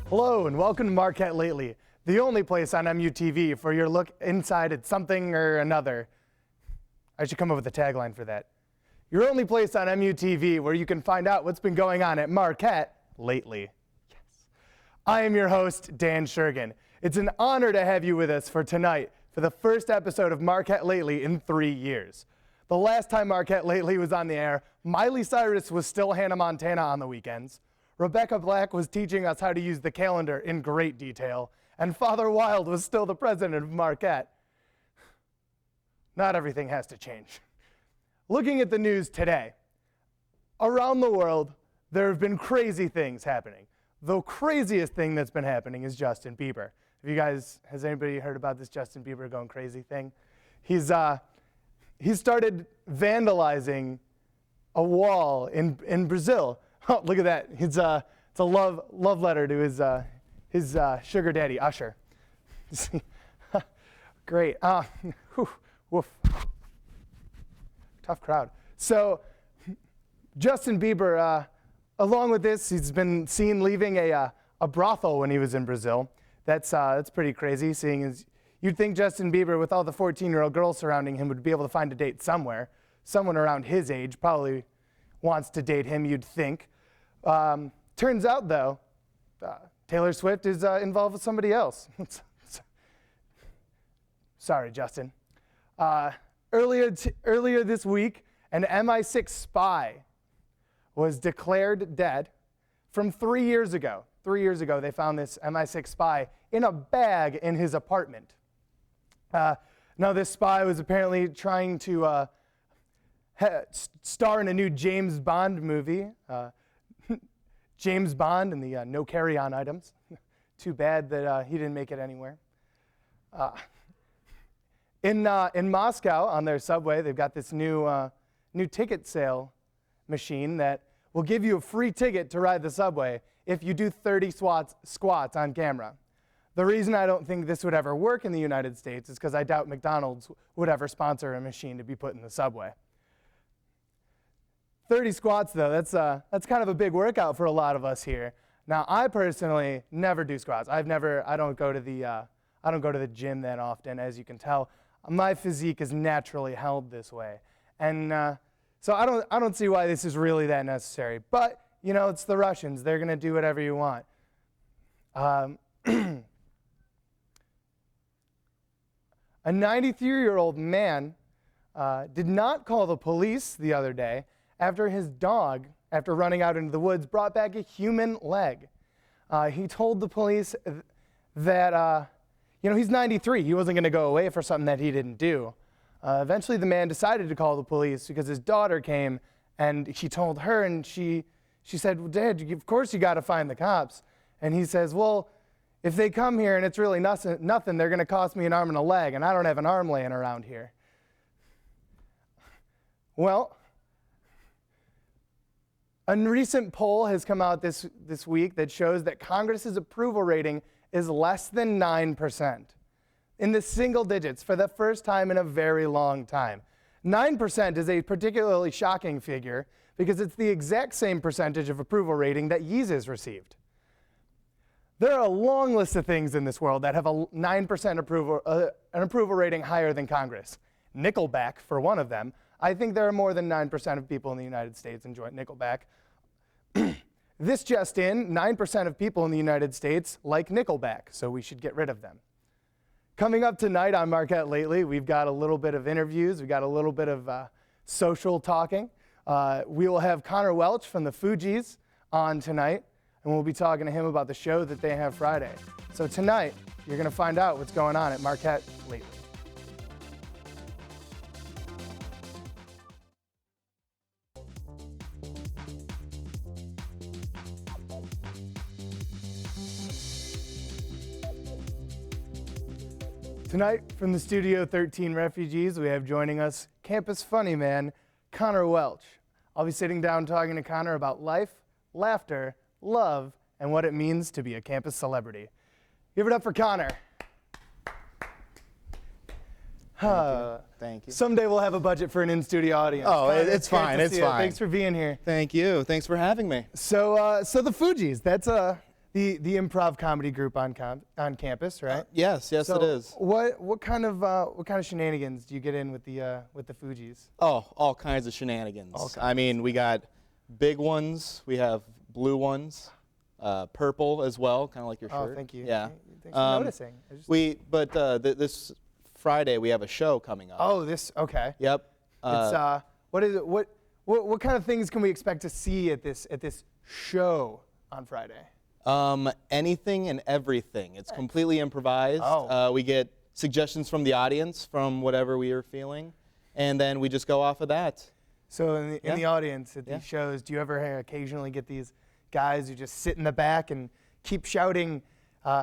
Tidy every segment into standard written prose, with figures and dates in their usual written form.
Hello and welcome to Marquette Lately, the only place on MUTV for your look inside at something or another. I should come up with a tagline for that. Your only place on MUTV where you can find out what's been going on at Marquette lately. Yes. I am your host, Dan Shergan. It's an honor to have you with us for tonight for the first episode of Marquette Lately in 3 years. The last time Marquette Lately was on the air, Miley Cyrus was still Hannah Montana on the weekends. Rebecca Black was teaching us how to use the calendar in great detail, and Father Wild was still the president of Marquette. Not everything has to change. Looking at the news today, around the world, there have been crazy things happening. The craziest thing that's been happening is Justin Bieber. Has anybody heard about this Justin Bieber going crazy thing? He started vandalizing a wall in Brazil. Oh, look at that. It's a love letter to his sugar daddy, Usher. Great. Woof. Tough crowd. So Justin Bieber, along with this, he's been seen leaving a brothel when he was in Brazil. That's pretty crazy, seeing as you'd think Justin Bieber, with all the 14-year-old girls surrounding him, would be able to find a date somewhere. Someone around his age probably wants to date him, you'd think. Turns out, though, Taylor Swift is involved with somebody else. Sorry, Justin. Earlier this week, an MI6 spy was declared dead from 3 years ago. 3 years ago, they found this MI6 spy in a bag in his apartment. Now, this spy was apparently trying to star in a new James Bond movie. James Bond and the no carry-on items. Too bad that he didn't make it anywhere. In Moscow, on their subway, they've got this new ticket sale machine that will give you a free ticket to ride the subway if you do 30 squats on camera. The reason I don't think this would ever work in the United States is because I doubt McDonald's would ever sponsor a machine to be put in the subway. 30 squats, though, that's kind of a big workout for a lot of us here. Now, I personally never do squats. I don't go to the gym that often, as you can tell. My physique is naturally held this way, and so I don't see why this is really that necessary. But you know, it's the Russians; they're gonna do whatever you want. A 93-year-old man did not call the police the other day after his dog, after running out into the woods, brought back a human leg. He told the police that, he's 93. He wasn't going to go away for something that he didn't do. Eventually, the man decided to call the police because his daughter came, and she told her, and she said, well, Dad, of course you got to find the cops. And he says, well, if they come here and it's really nothing, they're going to cost me an arm and a leg, and I don't have an arm laying around here. Well, a recent poll has come out this week that shows that Congress's approval rating is less than 9%, in the single digits for the first time in a very long time. 9% is a particularly shocking figure because it's the exact same percentage of approval rating that Yeezus received. There are a long list of things in this world that have a 9% approval, an approval rating higher than Congress. Nickelback, for one of them. I think there are more than 9% of people in the United States enjoy Nickelback. This just in, 9% of people in the United States like Nickelback, so we should get rid of them. Coming up tonight on Marquette Lately, we've got a little bit of interviews, we've got a little bit of social talking. We will have Connor Welch from the Fugees on tonight, and we'll be talking to him about the show that they have Friday. So tonight, you're going to find out what's going on at Marquette Lately. Tonight, from the Studio 13 Refugees, we have joining us campus funny man, Connor Welch. I'll be sitting down talking to Connor about life, laughter, love, and what it means to be a campus celebrity. Give it up for Connor. Thank you. Someday we'll have a budget for an in-studio audience. Oh, Connor, it's fine. It's fine. Thanks for being here. Thank you. Thanks for having me. So the Fugees, that's the improv comedy group on campus, right? Yes, So it is. What kind of shenanigans do you get in with the Fugees? Oh, all kinds of shenanigans. All kinds. I mean, we got big ones. We have blue ones, purple as well, kind of like your shirt. Oh, thank you. Yeah. Thanks for noticing. This Friday we have a show coming up. Oh, okay. Yep. It's what is it? What kind of things can we expect to see at this show on Friday? Anything and everything. It's completely improvised. Oh. We get suggestions from the audience from whatever we are feeling, and then we just go off of that. So in the audience at these shows, do you ever occasionally get these guys who just sit in the back and keep shouting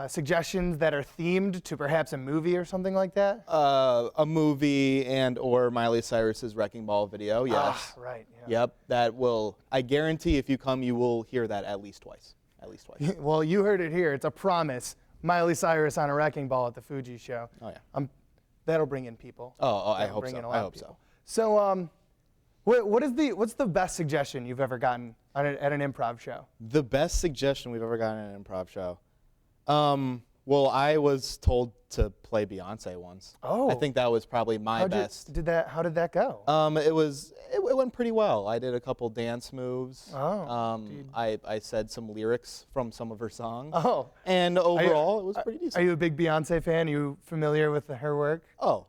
suggestions that are themed to perhaps a movie or something like that? A movie and or Miley Cyrus's Wrecking Ball video, yes. Ah, right. Yeah. Yep, that will, I guarantee if you come, you will hear that at least twice. At least twice. Well, you heard it here. It's a promise. Miley Cyrus on a Wrecking Ball at the Fuji show. Oh, yeah. That'll bring in people. I hope so. I hope so. So, what's the best suggestion you've ever gotten at an improv show? The best suggestion we've ever gotten at an improv show. Well, I was told to play Beyonce once. Oh. I think that was probably my best. How did that go? It went pretty well. I did a couple dance moves. Oh. I said some lyrics from some of her songs. Oh. And overall, it was pretty decent. Are you a big Beyonce fan? Are you familiar with her work? Oh,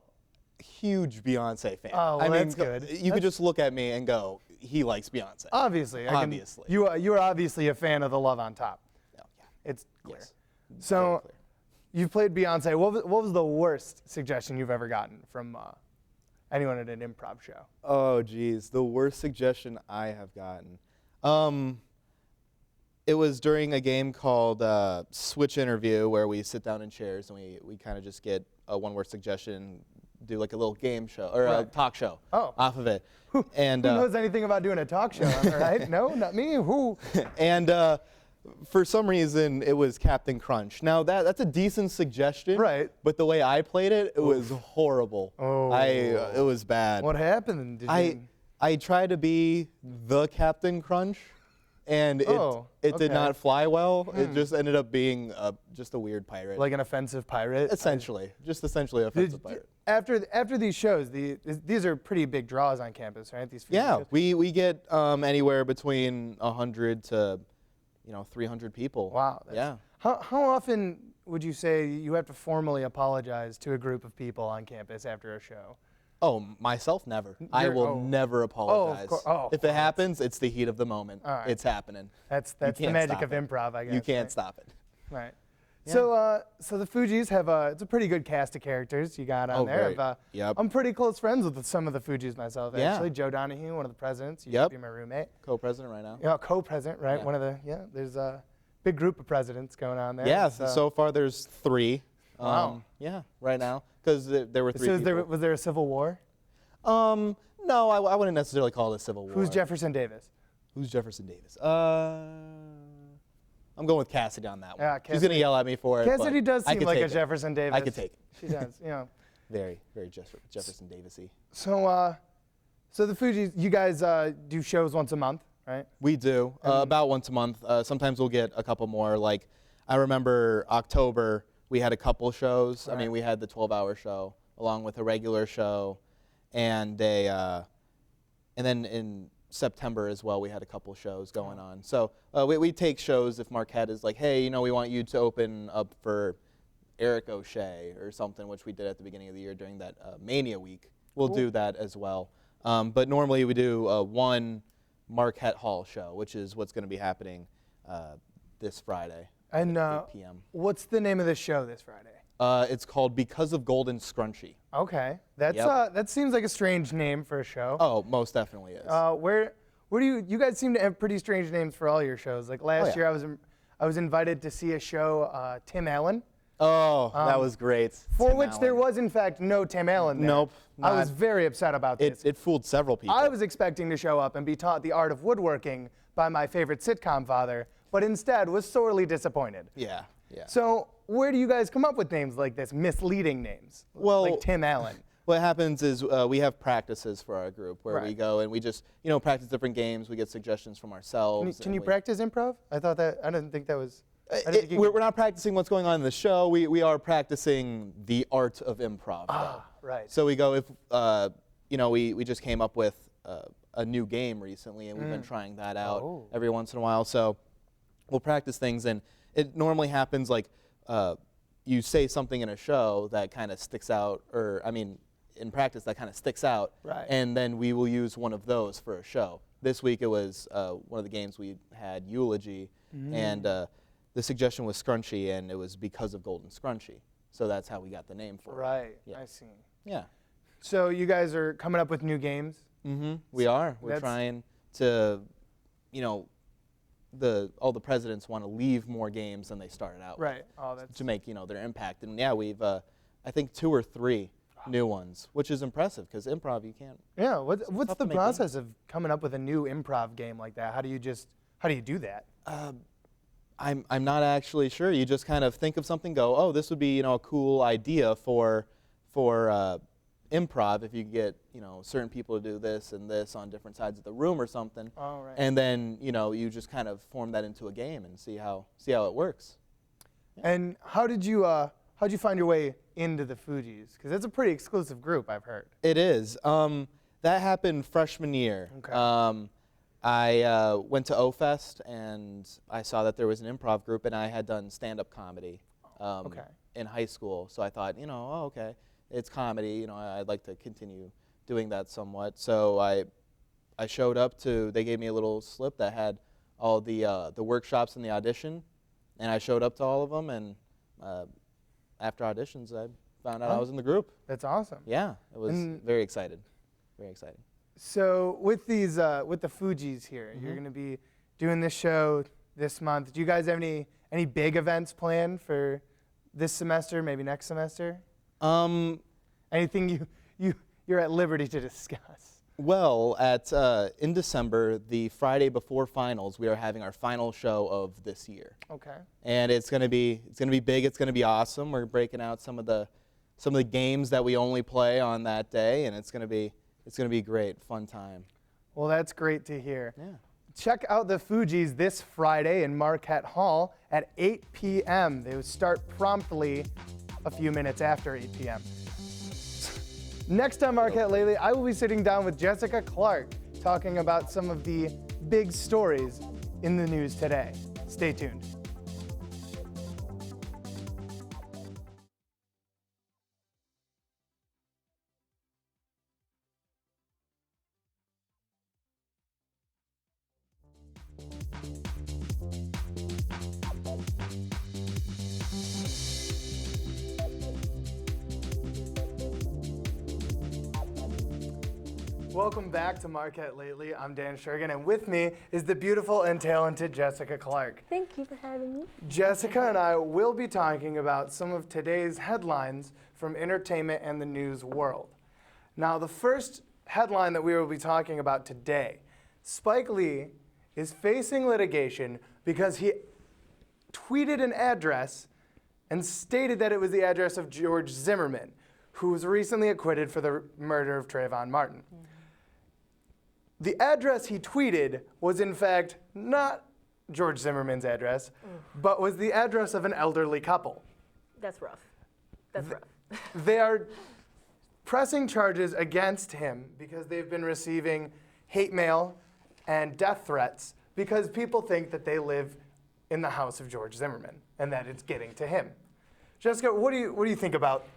huge Beyonce fan. Oh, well, I mean, that's good. You could just look at me and go, he likes Beyonce. Obviously. Obviously. You are obviously a fan of the Love on Top. Oh, yeah. It's clear. Yes. So, you've played Beyonce. What was the worst suggestion you've ever gotten from anyone at an improv show? Oh, geez. The worst suggestion I have gotten. It was during a game called Switch Interview where we sit down in chairs and we kind of just get a one-word suggestion, do like a little game show or a talk show off of it. Who And knows anything about doing a talk show, right? No, not me. Who? And for some reason, it was Captain Crunch. Now, that's a decent suggestion. Right. But the way I played it, it was horrible. Oh. It was bad. What happened? I tried to be the Captain Crunch, and it did not fly well. It just ended up being just a weird pirate. Like an offensive pirate? Essentially. Essentially an offensive pirate. After these shows, these are pretty big draws on campus, right? These Yeah, shows? we get anywhere between 100 to 300 people. Wow. How often would you say you have to formally apologize to a group of people on campus after a show? Oh, myself, never. I will never apologize. If it happens, it's the heat of the moment. All right. It's happening. That's the magic of improv, I guess. You can't right? stop it. Right. Yeah. So the Fugees have it's a pretty good cast of characters you got on there. Great. Yep. I'm pretty close friends with some of the Fugees myself, Yeah. actually. Joe Donahue, one of the presidents, used to be my roommate. Co-president right now. Yeah, co-president, right? Yeah. There's a big group of presidents going on there. Yeah, so far there's 3. Wow. Yeah, right now, because there were 3 people. Was there a civil war? No, I wouldn't necessarily call it a civil war. Who's Jefferson Davis? Who's Jefferson Davis? I'm going with Cassidy on that one. Yeah, She's going to yell at me for it. Cassidy does I seem could like a take it. Jefferson Davis. I could take it. She does, Very, very Jefferson Davis-y. So the Fugees, you guys do shows once a month, right? We do, about once a month. Sometimes we'll get a couple more. Like, I remember October, we had a couple shows. Right. I mean, we had the 12-hour show along with a regular show, and then in September as well, we had a couple shows going on. So we take shows if Marquette is like, hey, we want you to open up for Eric O'Shea or something, which we did at the beginning of the year during that Mania week. We'll do that as well. But normally we do one Marquette Hall show, which is what's going to be happening this Friday And at 8 p.m. what's the name of this show this Friday? It's called Because of Golden Scrunchy. Okay, that seems like a strange name for a show. Oh, most definitely is. Where do you guys seem to have pretty strange names for all your shows? Like last year, I was invited to see a show, Tim Allen. Oh, that was great. For which there was, in fact, no Tim Allen there. Nope. I was very upset about this. It fooled several people. I was expecting to show up and be taught the art of woodworking by my favorite sitcom father, but instead was sorely disappointed. Yeah. So where do you guys come up with names like this, misleading names, like Tim Allen? What happens is we have practices for our group where we go and we just practice different games. We get suggestions from ourselves. Can you practice improv? I didn't think that was. We're not practicing what's going on in the show. We are practicing the art of improv. Right. So we go if we just came up with a new game recently, and we've been trying that out every once in a while. So we'll practice things, and it normally happens like you say something in a show that kind of sticks out, or I mean, in practice that kind of sticks out, Right. and then we will use one of those for a show. This week it was one of the games we had eulogy, and the suggestion was scrunchy, and it was because of Golden Scrunchy. So that's how we got the name for it. Right. Yeah. I see. Yeah. So you guys are coming up with new games? We are. We're That's- trying to, all the presidents want to leave more games than they started out Right. Oh, that's to make, their impact. And yeah, we've, I think 2 or 3 new ones, which is impressive because improv, you can't. Yeah. What's tough the to make process of coming up with a new improv game like that? How do you do that? I'm not actually sure. You just kind of think of something, go, oh, this would be, a cool idea for improv if you get, certain people to do this and this on different sides of the room or something. Oh, right. And then, you just kind of form that into a game and see how it works. And how did you find your way into the Fugees? Because it's a pretty exclusive group, I've heard. It is. That happened freshman year. Okay. I went to O-Fest and I saw that there was an improv group, and I had done stand-up comedy in high school. So I thought, okay, it's comedy. I'd like to continue doing that somewhat. So I showed up they gave me a little slip that had all the workshops and the audition, and I showed up to all of them. And after auditions, I found out I was in the group. That's awesome. Yeah, it was very excited. Very exciting. So with these, with the Fugees here, you're going to be doing this show this month. Do you guys have any big events planned for this semester, maybe next semester? Anything you're at liberty to discuss? Well, in December, the Friday before finals, we are having our final show of this year. Okay. And it's gonna be big. It's gonna be awesome. We're breaking out some of the games that we only play on that day, and it's gonna be great, fun time. Well, that's great to hear. Yeah. Check out the Fugees this Friday in Marquette Hall at 8 p.m. They will start promptly a few minutes after 8 p.m. Next on Marquette Lately, I will be sitting down with Jessica Clark talking about some of the big stories in the news today. Stay tuned. Welcome back to Marquette Lately. I'm Dan Shergan, and with me is the beautiful and talented Jessica Clark. Thank you for having me. Jessica and I will be talking about some of today's headlines from entertainment and the news world. Now, the first headline that we will be talking about today, Spike Lee is facing litigation because he tweeted an address and stated that it was the address of George Zimmerman, who was recently acquitted for the murder of Trayvon Martin. The address he tweeted was, in fact, not George Zimmerman's address, but was the address of an elderly couple. That's rough. That's rough. They are pressing charges against him because they've been receiving hate mail and death threats because people think that they live in the house of George Zimmerman and that it's getting to him. Jessica, what do you think about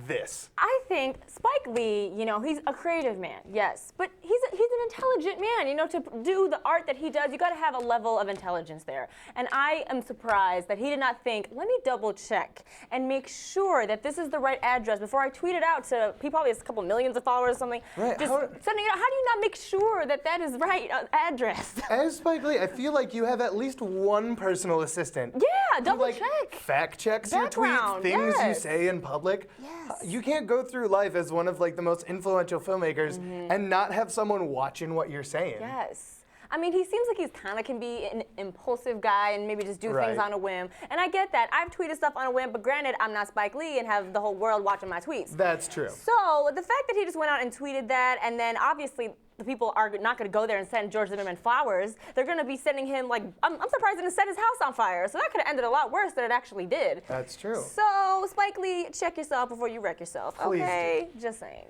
this? I think Spike Lee, he's a creative man, yes, but he's an intelligent man. To do the art that he does, you got to have a level of intelligence there. And I am surprised that he did not think, let me double check and make sure that this is the right address before I tweet it out to, he probably has a couple millions of followers or something. Right. Just sending it out. How do you not make sure that that is right address? As Spike Lee, I feel like you have at least one personal assistant. Yeah, double who, check. Fact checks your tweets, Background, things you yes. say in public. Yes. You can't go through life as one of the most influential filmmakers and not have someone watching what you're saying. Yes. I mean, he seems like he's kind of can be an impulsive guy and maybe just do things Right. on a whim. And I get that. I've tweeted stuff on a whim, but granted, I'm not Spike Lee and have the whole world watching my tweets. That's true. So the fact that he just went out and tweeted that, and then obviously the people are not going to go there and send George Zimmerman flowers. They're going to be sending him, like, I'm surprised it didn't set his house on fire. So that could have ended a lot worse than it actually did. That's true. So, Spike Lee, check yourself before you wreck yourself. Please Okay? Just saying.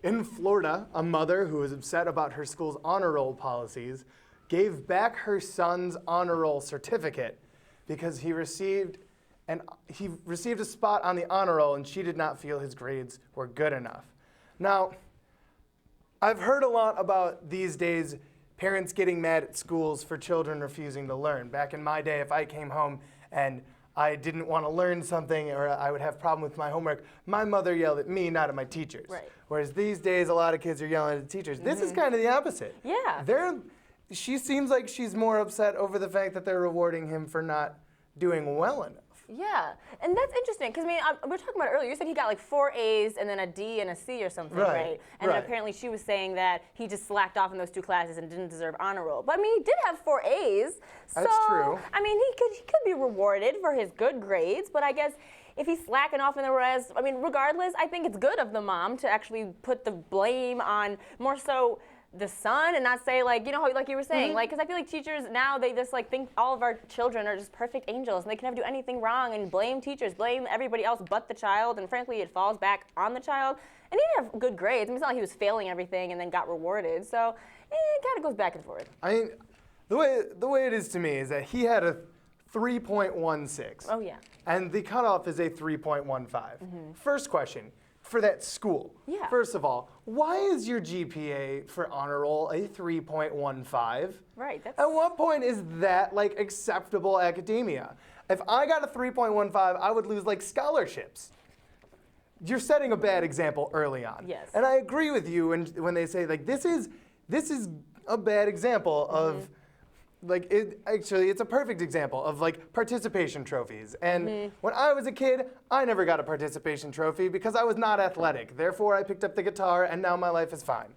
In Florida, a mother who was upset about her school's honor roll policies gave back her son's honor roll certificate because he received a spot on the honor roll and she did not feel his grades were good enough. Now, I've heard a lot about these days parents getting mad at schools for children refusing to learn. Back in my day, if I came home and I didn't want to learn something or I would have a problem with my homework, my mother yelled at me, not at my teachers. Right. Whereas these days, a lot of kids are yelling at the teachers. This is kind of the opposite. Yeah. She seems like she's more upset over the fact that they're rewarding him for not doing well enough. Yeah, and that's interesting because I mean, we were talking about it earlier. You said he got like 4 A's and then a D and a C or something, right? And then apparently she was saying that he just slacked off in those 2 classes and didn't deserve honor roll. But I mean, he did have 4 A's. That's true. I mean, he could be rewarded for his good grades, but I guess if he's slacking off in the rest, I mean, regardless, I think it's good of the mom to actually put the blame on more so the son and not say like, you know, like you were saying, like, because I feel like teachers now, they just like think all of our children are just perfect angels and they can never do anything wrong and blame teachers, blame everybody else but the child, and frankly it falls back on the child. And he didn't have good grades. I mean, it's not like he was failing everything and then got rewarded. So it kind of goes back and forth. I mean, the way it is to me is that he had a 3.16. Oh yeah. And the cutoff is a 3.15. First question. For that school. Yeah. First of all, why is your GPA for honor roll a 3.15? Right. That's At what point is that like acceptable academia? If I got a 3.15, I would lose like scholarships. You're setting a bad example early on. Yes. And I agree with you when they say like this is a bad example of like it's a perfect example of like participation trophies. And when I was a kid, I never got a participation trophy because I was not athletic. Therefore, I picked up the guitar and now my life is fine.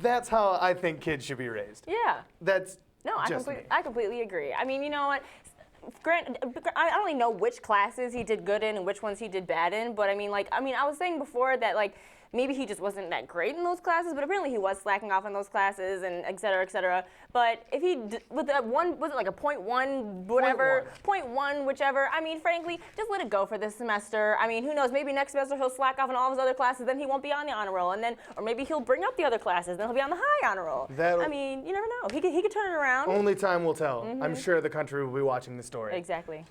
That's how I think kids should be raised. yeah. That's No, just me. I completely agree. I mean, you know what? I don't really know which classes he did good in and which ones he did bad in, but I mean, I was saying before that, like, maybe he just wasn't that great in those classes, but apparently he was slacking off in those classes and et cetera, et cetera. But if he, with that one, was it like a 0.1, whatever, 0.1, whichever, I mean, frankly, just let it go for this semester. I mean, who knows, maybe next semester he'll slack off in all of his other classes, then he won't be on the honor roll, and then, or maybe he'll bring up the other classes, then he'll be on the high honor roll. I mean, you never know. He could turn it around. Only time will tell. I'm sure the country will be watching the story. Exactly.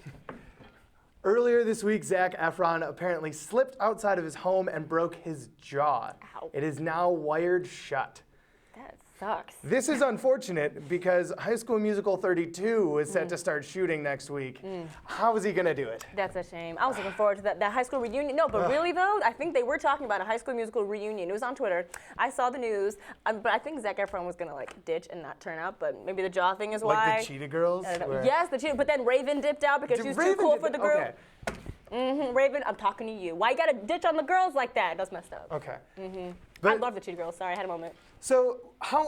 Earlier this week, Zac Efron apparently slipped outside of his home and broke his jaw. Ow. It is now wired shut. That sucks. This is unfortunate because High School Musical 32 is set to start shooting next week. How is he going to do it? That's a shame. I was looking forward to that high school reunion. No, but really though, I think they were talking about a High School Musical reunion. It was on Twitter. I saw the news, but I think Zac Efron was gonna like ditch and not turn up. But maybe the jaw thing is why. Like the Cheetah Girls? I don't know. where- Yes, the Cheetah. But then Raven dipped out because she was too Raven cool did for the that? group. Okay. Raven, I'm talking to you. Why you gotta ditch on the girls like that? That's messed up. Okay. I But, love the Cheetah Girls. Sorry, I had a moment. so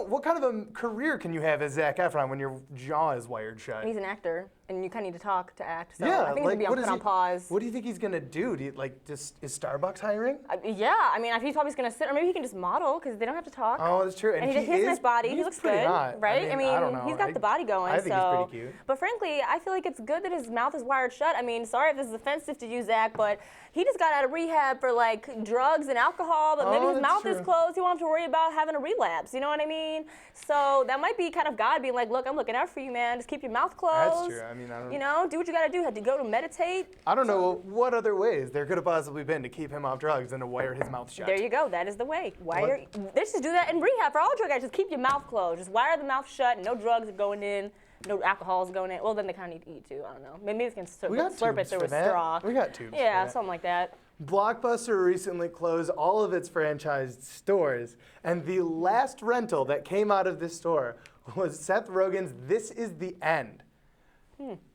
what kind of a career can you have as Zac Efron when your jaw is wired shut? He's an actor, and you kind of need to talk to act. So Yeah, I think like, he's what gonna is be put on pause. What do you think he's gonna do? Is Starbucks hiring? Yeah, I mean, he's probably just gonna sit, or maybe he can just model because they don't have to talk. Oh, that's true. And he has a nice body. He he's looks pretty good, hot. right? I don't know. He's got the body going. I think so. he's pretty cute. But frankly, I feel like it's good that his mouth is wired shut. I mean, sorry if this is offensive to you, Zach, but he just got out of rehab for like drugs and alcohol. But maybe Oh, his that's mouth is true. closed. He won't have to worry about having a relapse. You know what I mean? So that might be kind of God being like, look, I'm looking out for you, man. Just keep your mouth closed. That's true. I mean, I don't. You know, do what you gotta do. Had to go to meditate. I don't know what other ways there could have possibly been to keep him off drugs than to wire his mouth shut. There you go. That is the way. They should do that in rehab for all drug addicts. Just keep your mouth closed. Just wire the mouth shut. No drugs are going in. No alcohol is going in. Well, then they kind of need to eat too. I don't know. Maybe they can We got slurp it tubes through for a that. straw. We got tubes. Yeah, for that. something like that. Blockbuster recently closed all of its franchised stores, and the last rental that came out of this store was Seth Rogen's "This Is the End."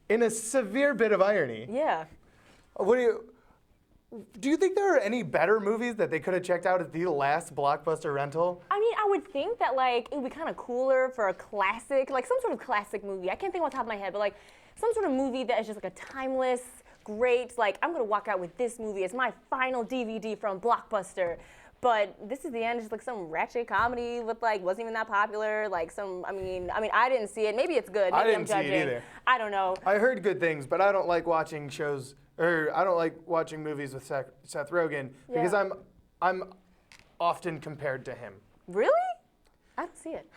In a severe bit of irony, Yeah. what do you? Do you think there are any better movies that they could have checked out at the last Blockbuster rental? I mean, I would think that like it would be kind of cooler for a classic, like some sort of classic movie. I can't think on top of my head, but like some sort of movie that is just like a timeless, great, like I'm gonna walk out with this movie as my final DVD from Blockbuster. But This Is the End is just like some ratchet comedy with like wasn't even that popular. Like some, I mean, I didn't see it. Maybe it's good. Maybe I didn't I'm see judging. it either. I don't know. I heard good things, but I don't like watching shows, or I don't like watching movies with Seth Rogen because Yeah. I'm often compared to him. Really? I don't see it.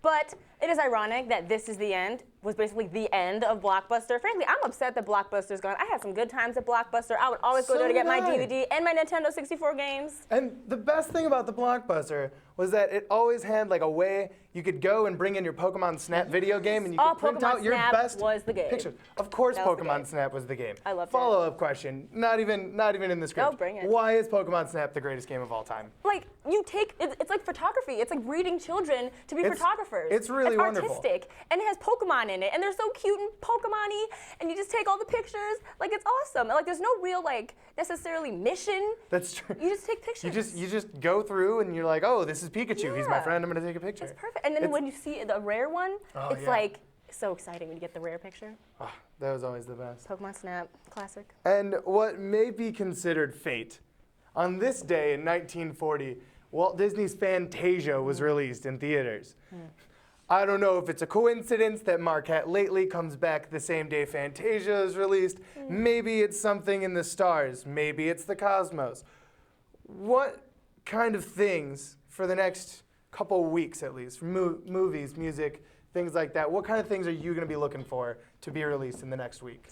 But it is ironic that This Is the End was basically the end of Blockbuster. Frankly, I'm upset that Blockbuster's gone. I had some good times at Blockbuster. I would always go So there to get did my I. DVD and my Nintendo 64 games. And the best thing about the Blockbuster was that it always had like a way you could go and bring in your Pokemon Snap video game and you Oh, could print Pokemon out your Snap best was the game. pictures. Of course That was the Pokemon game. Snap was the game. I loved it. Follow-up question, not even in the script. Oh, bring it. Why is Pokemon Snap the greatest game of all time? Like you take, it's like photography. It's like breeding children to be It's- photographers. it's really wonderful. artistic, and it has Pokemon in it, and they're so cute and Pokemon-y, and you just take all the pictures. Like it's awesome. Like there's no real like necessarily mission. That's true. You just take pictures. You just go through and you're like, oh, this is Pikachu. He's my Yeah. friend. I'm gonna take a picture. It's perfect. And then when you see the rare one, Oh, it's yeah. like so exciting when you get the rare picture. Ah, that was always the best. Pokemon Snap, classic. And what may be considered fate, on this day in 1940, Walt Disney's Fantasia was released in theaters. I don't know if it's a coincidence that Marquette lately comes back the same day Fantasia is released. Maybe it's something in the stars. Maybe it's the cosmos. What kind of things for the next couple weeks at least, movies, music, things like that, what kind of things are you going to be looking for to be released in the next week?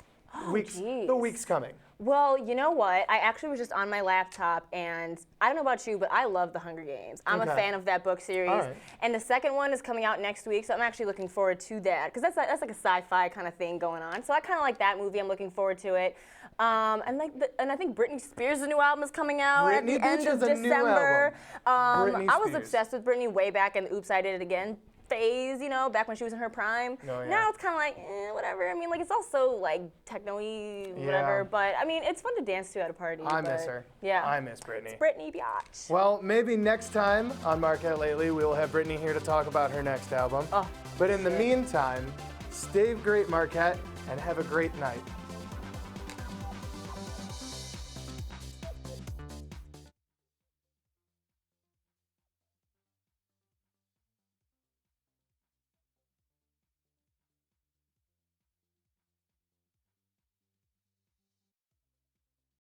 geez. The week's coming. Well, you know what? I actually was just on my laptop, and I don't know about you, but I love The Hunger Games. I'm Okay. a fan of that book series. All right. And the second one is coming out next week, so I'm actually looking forward to that, because that's like a sci-fi kind of thing going on. So I kind of like that movie. I'm looking forward to it. And I think Britney Spears' new album is coming out at Britney the end Spears of has a new December. album. Britney I was Spears. obsessed with Britney way back in the Oops, I Did It Again phase, back when she was in her prime. Oh, yeah. Now it's kind of like, whatever. I mean, like, it's also like techno-y, whatever. Yeah. But I mean, it's fun to dance to at a party. I but, miss her. Yeah. I miss Britney. Britney Biatch. Well, maybe next time on Marquette Lately, we will have Britney here to talk about her next album. Oh, But in the meantime, stay great, Marquette, and have a great night.